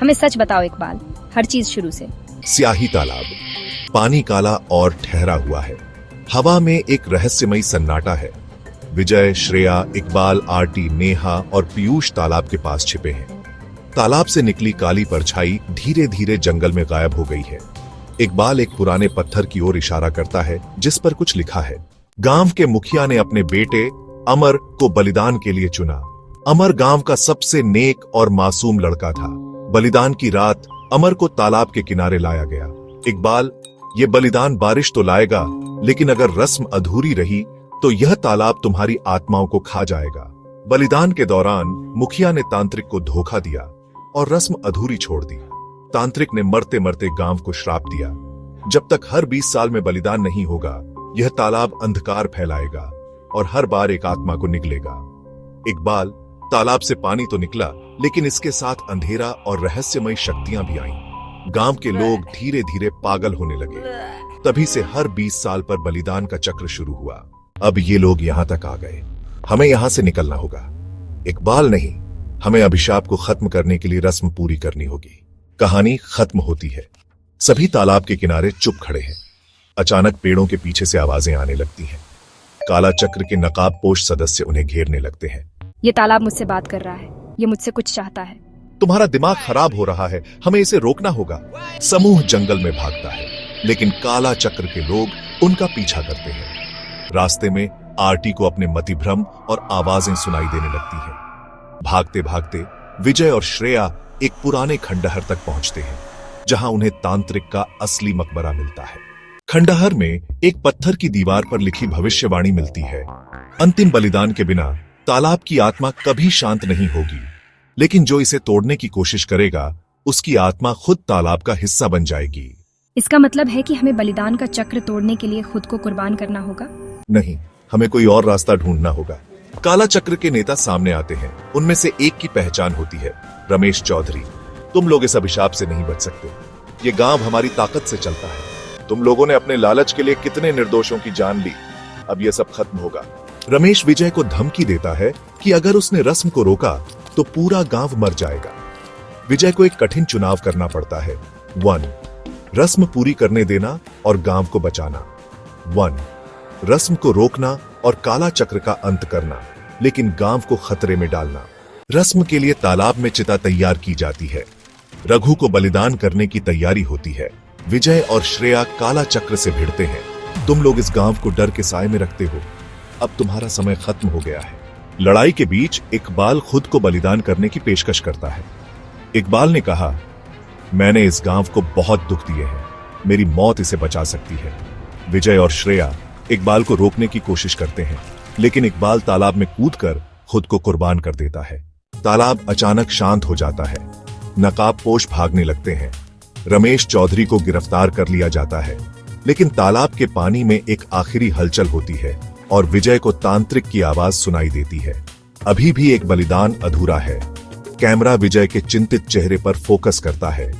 हमें सच बताओ इकबाल, हर चीज शुरू से। स्याही तालाब। पानी काला और ठहरा हुआ है। हवा में एक रहस्यमयी सन्नाटा है। विजय, श्रेया, इकबाल, आरटी, नेहा और पीयूष तालाब के पास छिपे हैं। तालाब से निकली काली परछाई धीरे धीरे जंगल में गायब हो गई है। इकबाल एक पुराने पत्थर की ओर इशारा करता है जिस पर कुछ लिखा है। गांव के मुखिया ने अपने बेटे अमर को बलिदान के लिए चुना। अमर गांव का सबसे नेक और मासूम लड़का था। बलिदान की रात अमर को तालाब के किनारे लाया गया। इकबाल, ये बलिदान बारिश तो लाएगा, लेकिन अगर रस्म अधूरी रही तो यह तालाब तुम्हारी आत्माओं को खा जाएगा। बलिदान के दौरान मुखिया ने तांत्रिक को धोखा दिया और रस्म अधूरी छोड़ दी। तांत्रिक ने मरते मरते गांव को श्राप दिया, जब तक हर 20 साल में बलिदान नहीं होगा यह तालाब अंधकार फैलाएगा और हर बार एक आत्मा को निगलेगा। इकबाल, तालाब से पानी तो निकला, लेकिन इसके साथ अंधेरा और रहस्यमयी शक्तियां भी आईं। गांव के लोग धीरे धीरे पागल होने लगे। तभी से हर 20 साल पर बलिदान का चक्र शुरू हुआ। अब ये लोग यहां तक आ गए। हमें यहां से निकलना होगा। इकबाल, नहीं, हमें अभिशाप को खत्म करने के लिए रस्म पूरी करनी होगी। कहानी खत्म होती है। सभी तालाब के किनारे चुप खड़े हैं। अचानक पेड़ों के पीछे से आवाजें आने लगती हैं। काला चक्र के नकाबपोश सदस्य उन्हें घेरने लगते हैं। ये तालाब मुझसे बात कर रहा है, ये मुझसे कुछ चाहता है। तुम्हारा दिमाग खराब हो रहा है, हमें इसे रोकना होगा। समूह जंगल में भागता है, लेकिन काला चक्र के लोग उनका पीछा करते हैं। रास्ते में आरटी को अपने मतिभ्रम और आवाजें सुनाई देने लगती हैं। भागते भागते विजय और श्रेया एक पुराने खंडहर तक पहुंचते हैं, जहां उन्हें तांत्रिक का असली मकबरा मिलता है। खंडहर में एक पत्थर की दीवार पर लिखी भविष्यवाणी मिलती है। अंतिम बलिदान के बिना तालाब की आत्मा कभी शांत नहीं होगी, लेकिन जो इसे तोड़ने की कोशिश करेगा उसकी आत्मा खुद तालाब का हिस्सा बन जाएगी। इसका मतलब है कि हमें बलिदान का चक्र तोड़ने के लिए खुद को कुर्बान करना होगा? नहीं, हमें कोई और रास्ता ढूंढना होगा। काला चक्र के नेता सामने आते हैं। उनमें से एक की पहचान होती है, रमेश चौधरी। तुम लोग इस अभिशाप से नहीं बच सकते। ये गांव हमारी ताकत से चलता है। तुम लोगों ने अपने लालच के लिए कितने निर्दोषों की जान ली। अब यह सब खत्म होगा। रमेश विजय को धमकी देता है कि अगर उसने रस्म को रोका तो पूरा गांव मर जाएगा। विजय को एक कठिन चुनाव करना पड़ता है। 1. रस्म पूरी करने देना और गांव को बचाना। 1. रस्म को रोकना और काला चक्र का अंत करना, लेकिन गांव को खतरे में डालना। रस्म के लिए तालाब में चिता तैयार की जाती है। रघु को बलिदान करने की तैयारी होती है। विजय और श्रेया काला चक्र से भिड़ते हैं। तुम लोग इस गांव को डर के साए में रखते हो। अब तुम्हारा समय खत्म हो गया है। लड़ाई के बीच इकबाल खुद को बलिदान करने की पेशकश करता है। इकबाल ने कहा, मैंने इस गांव को बहुत दुख दिए हैं, मेरी मौत इसे बचा सकती है। विजय और श्रेया इकबाल को रोकने की कोशिश करते हैं, लेकिन इकबाल तालाब में कूदकर खुद को कुर्बान कर देता है। तालाब अचानक शांत हो जाता है। नकाबपोश भागने लगते हैं। रमेश चौधरी को गिरफ्तार कर लिया जाता है, लेकिन तालाब के पानी में एक आखिरी हलचल होती है और विजय को तांत्रिक की आवाज सुनाई देती है। अभी भी एक बलिदान अधूरा है। कैमरा विजय के चिंतित चेहरे पर फोकस करता है।